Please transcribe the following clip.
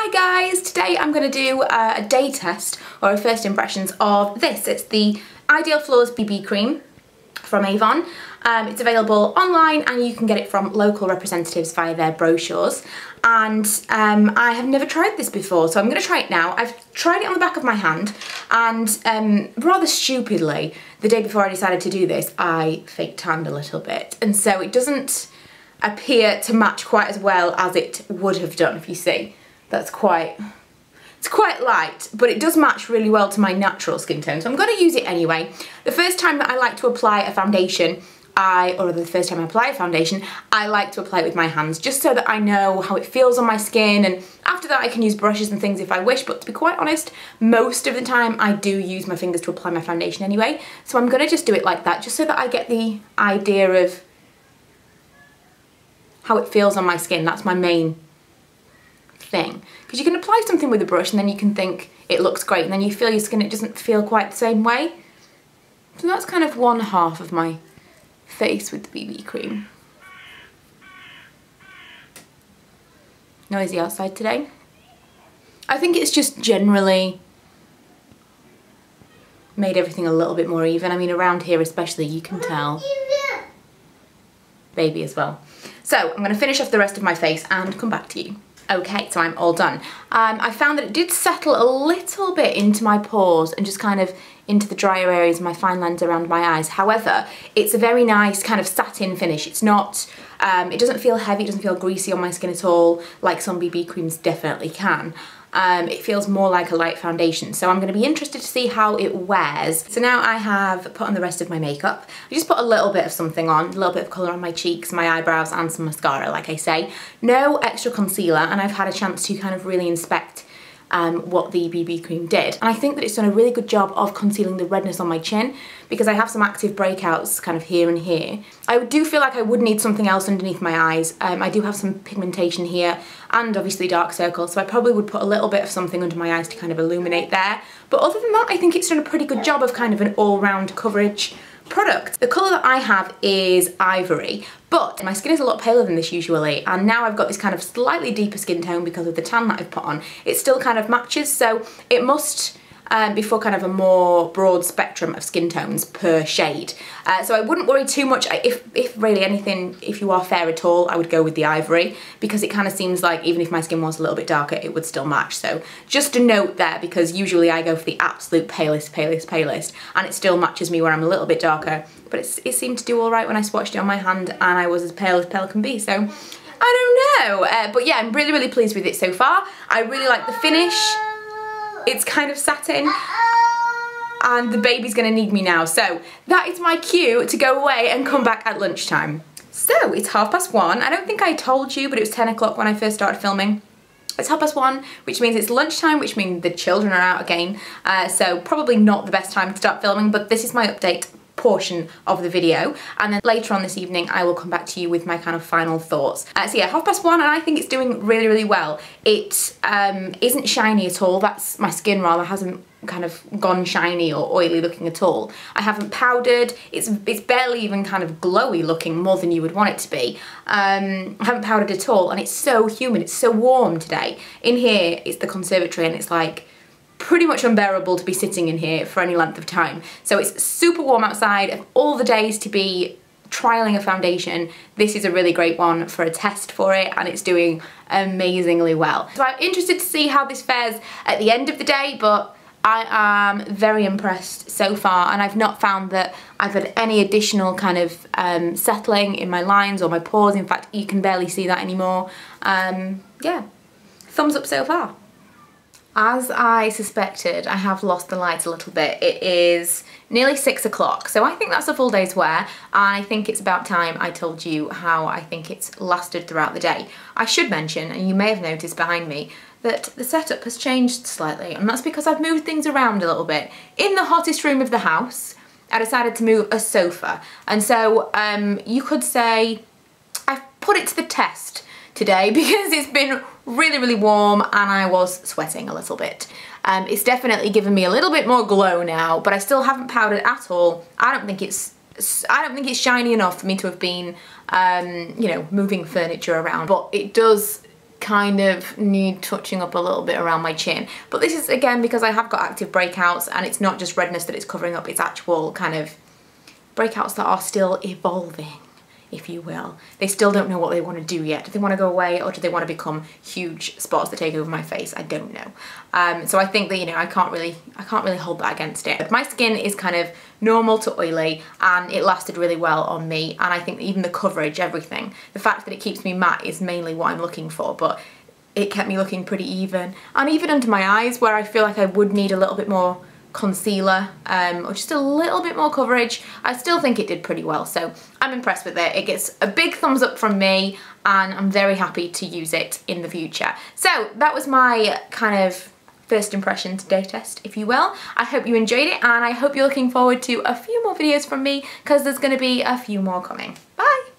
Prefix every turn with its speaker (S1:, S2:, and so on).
S1: Hi guys, today I'm going to do a day test or a first impressions of this. It's the Ideal Flawless BB Cream from Avon. It's available online and you can get it from local representatives via their brochures. And I have never tried this before, so I'm going to try it now. I've tried it on the back of my hand and rather stupidly, the day before I decided to do this, I fake tanned a little bit. And so it doesn't appear to match quite as well as it would have done, if you see. It's quite light, but it does match really well to my natural skin tone, so I'm going to use it anyway. The first time that I like to apply a foundation, I like to apply it with my hands, just so that I know how it feels on my skin, and after that I can use brushes and things if I wish, but to be quite honest, most of the time I do use my fingers to apply my foundation anyway, so I'm going to just do it like that, just so that I get the idea of how it feels on my skin. That's my main thing, because you can apply something with a brush and then you can think it looks great and then you feel your skin, it doesn't feel quite the same way. So that's kind of one half of my face with the BB cream. Noisy outside today. I think it's just generally made everything a little bit more even. I mean, around here especially, you can tell. Baby as well. So I'm going to finish off the rest of my face and come back to you. Okay, so I'm all done. I found that it did settle a little bit into my pores and just kind of into the drier areas of my fine lines around my eyes. However, it's a very nice kind of satin finish. It's not, it doesn't feel heavy, it doesn't feel greasy on my skin at all, like some BB creams definitely can. It feels more like a light foundation, so I'm going to be interested to see how it wears. So now I have put on the rest of my makeup. I just put a little bit of something on, a little bit of colour on my cheeks, my eyebrows and some mascara, like I say. No extra concealer, and I've had a chance to kind of really inspect what the BB cream did. And I think that it's done a really good job of concealing the redness on my chin, because I have some active breakouts kind of here and here. I do feel like I would need something else underneath my eyes. I do have some pigmentation here and obviously dark circles, so I probably would put a little bit of something under my eyes to kind of illuminate there. But other than that, I think it's done a pretty good job of kind of an all-round coverage product. The colour that I have is ivory, but my skin is a lot paler than this usually, and now I've got this kind of slightly deeper skin tone because of the tan that I've put on. It still kind of matches, so it must be for kind of a more broad spectrum of skin tones per shade. So I wouldn't worry too much. If really anything, if you are fair at all, I would go with the ivory, because it kind of seems like even if my skin was a little bit darker, it would still match. So just a note there, because usually I go for the absolute palest, and it still matches me where I'm a little bit darker. But it seemed to do all right when I swatched it on my hand, and I was as pale can be. So I don't know. But yeah, I'm really, really pleased with it so far. I really like the finish. It's kind of satin, and the baby's gonna need me now, so that is my cue to go away and come back at lunchtime. So it's 1:30. I don't think I told you, but it was 10 o'clock when I first started filming. It's 1:30, which means it's lunchtime, which means the children are out again, so probably not the best time to start filming, but this is my update portion of the video, and then later on this evening I will come back to you with my kind of final thoughts. So yeah, 1:30, and I think it's doing really, really well. It isn't shiny at all. That's my skin rather hasn't kind of gone shiny or oily looking at all. I haven't powdered. It's barely even kind of glowy looking, more than you would want it to be. I haven't powdered at all, and it's so humid. It's so warm today. In here it's the conservatory, and it's like pretty much unbearable to be sitting in here for any length of time. So it's super warm outside. Of all the days to be trialing a foundation, this is a really great one for a test for it, and it's doing amazingly well. So I'm interested to see how this fares at the end of the day, but I am very impressed so far, and I've not found that I've had any additional kind of settling in my lines or my pores. In fact, you can barely see that anymore. Yeah, thumbs up so far. As I suspected, I have lost the lights a little bit. It is nearly 6 o'clock, so I think that's a full day's wear, and I think it's about time I told you how I think it's lasted throughout the day. I should mention, and you may have noticed behind me, that the setup has changed slightly, and that's because I've moved things around a little bit. In the hottest room of the house, I decided to move a sofa, and so you could say I've put it to the test today, because it's been really, really warm and I was sweating a little bit. It's definitely given me a little bit more glow now, but I still haven't powdered at all. I don't think it's shiny enough for me to have been, you know, moving furniture around, but it does kind of need touching up a little bit around my chin. But this is again because I have got active breakouts, and it's not just redness that it's covering up, it's actual kind of breakouts that are still evolving, if you will. They still don't know what they want to do yet. Do they want to go away, or do they want to become huge spots that take over my face? I don't know. So I think that, you know, I can't really hold that against it. My skin is kind of normal to oily, and it lasted really well on me. And I think that even the coverage, everything, the fact that it keeps me matte is mainly what I'm looking for, but it kept me looking pretty even. And even under my eyes, where I feel like I would need a little bit more concealer or just a little bit more coverage, I still think it did pretty well. So I'm impressed with it. It gets a big thumbs up from me, and I'm very happy to use it in the future. So that was my kind of first impressions day test, if you will. I hope you enjoyed it, and I hope you're looking forward to a few more videos from me, because there's going to be a few more coming. Bye!